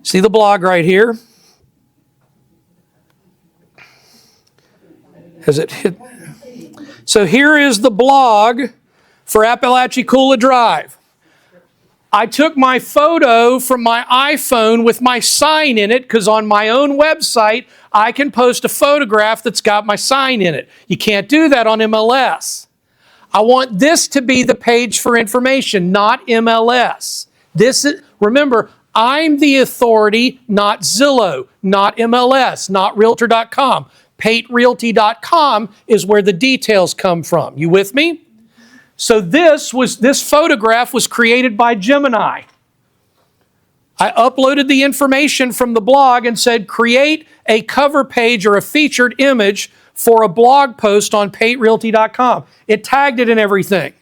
See the blog right here? Has it hit? So here is the blog for Apalachicola Drive. I took my photo from my iPhone with my sign in it because on my own website, I can post a photograph that's got my sign in it. You can't do that on MLS. I want this to be the page for information, not MLS. Remember, I'm the authority, not Zillow, not MLS, not Realtor.com. PateRealty.com is where the details come from. You with me? So this photograph was created by Gemini. I uploaded the information from the blog and said, create a cover page or a featured image for a blog post on PateRealty.com. It tagged it and everything.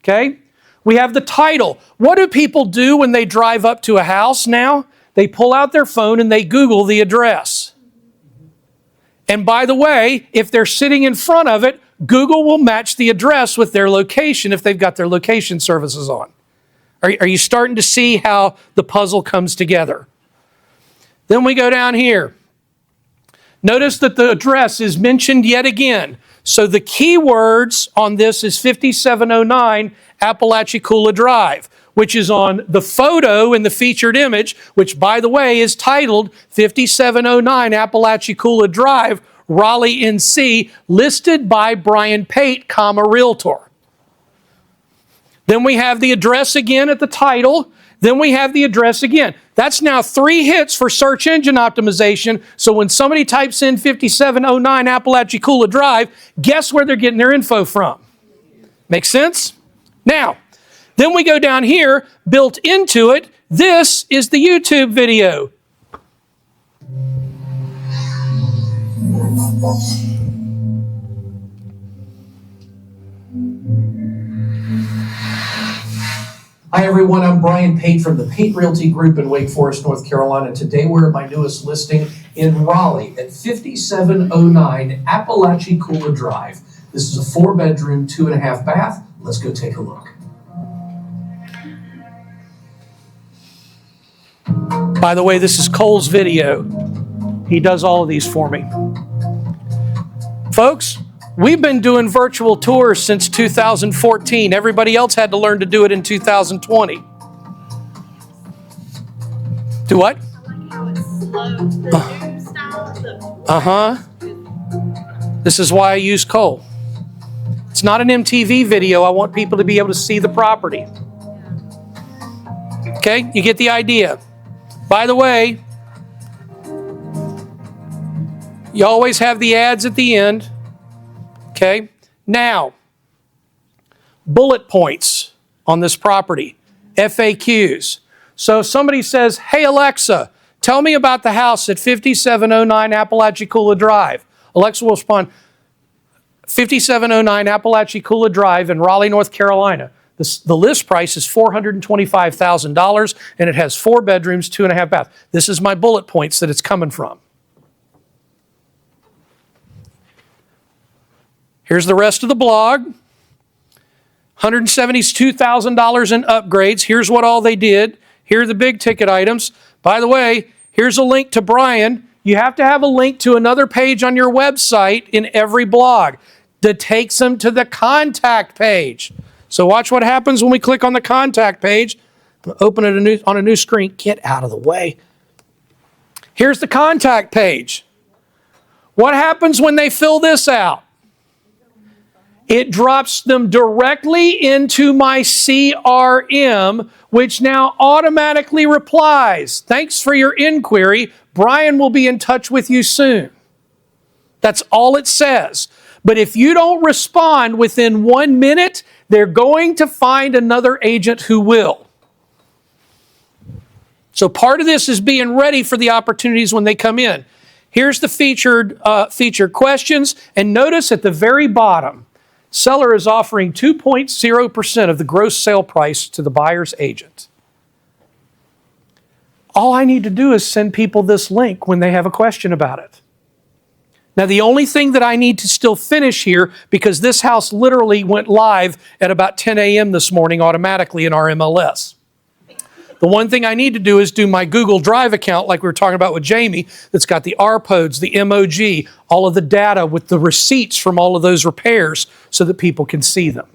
Okay? We have the title. What do people do when they drive up to a house now? They pull out their phone and they Google the address. And by the way, if they're sitting in front of it, Google will match the address with their location if they've got their location services on. Are you starting to see how the puzzle comes together? Then we go down here. Notice that the address is mentioned yet again. So the keywords on this is 5709 Apalachicola Drive, which is on the photo in the featured image, which, by the way, is titled 5709 Apalachicola Drive, Raleigh, NC, listed by Brian Pate, Realtor. Then we have the address again at the title. Then we have the address again. That's now 3 hits for search engine optimization. So when somebody types in 5709 Apalachicola Drive, guess where they're getting their info from? Make sense? Now, then we go down here, built into it, this is the YouTube video. Hi everyone, I'm Brian Pate from the Pate Realty Group in Wake Forest, North Carolina. Today we're at my newest listing in Raleigh at 5709 Apalachicola Drive. This is a 4-bedroom, 2.5 bath. Let's go take a look. By the way, this is Cole's video. He does all of these for me. Folks, we've been doing virtual tours since 2014. Everybody else had to learn to do it in 2020. Do what? This is why I use Cole. It's not an MTV video. I want people to be able to see the property. Okay, you get the idea. By the way, you always have the ads at the end. Okay, now, bullet points on this property, FAQs. So if somebody says, hey Alexa, tell me about the house at 5709 Apalachicola Drive. Alexa will respond, 5709 Apalachicola Drive in Raleigh, North Carolina. The list price is $425,000 and it has 4 bedrooms, 2.5 baths. This is my bullet points that it's coming from. Here's the rest of the blog. $172,000 in upgrades. Here's what all they did. Here are the big ticket items. By the way, here's a link to Brian. You have to have a link to another page on your website in every blog that takes them to the contact page. So watch what happens when we click on the contact page. Open it on a new screen. Get out of the way. Here's the contact page. What happens when they fill this out? It drops them directly into my CRM, which now automatically replies, thanks for your inquiry. Brian will be in touch with you soon. That's all it says. But if you don't respond within 1 minute, they're going to find another agent who will. So part of this is being ready for the opportunities when they come in. Here's the featured questions. And notice at the very bottom, seller is offering 2.0% of the gross sale price to the buyer's agent. All I need to do is send people this link when they have a question about it. Now, the only thing that I need to still finish here, because this house literally went live at about 10 a.m. this morning automatically in our MLS. The one thing I need to do is do my Google Drive account, like we were talking about with Jamie, that's got the RPODs, the MOG, all of the data with the receipts from all of those repairs so that people can see them.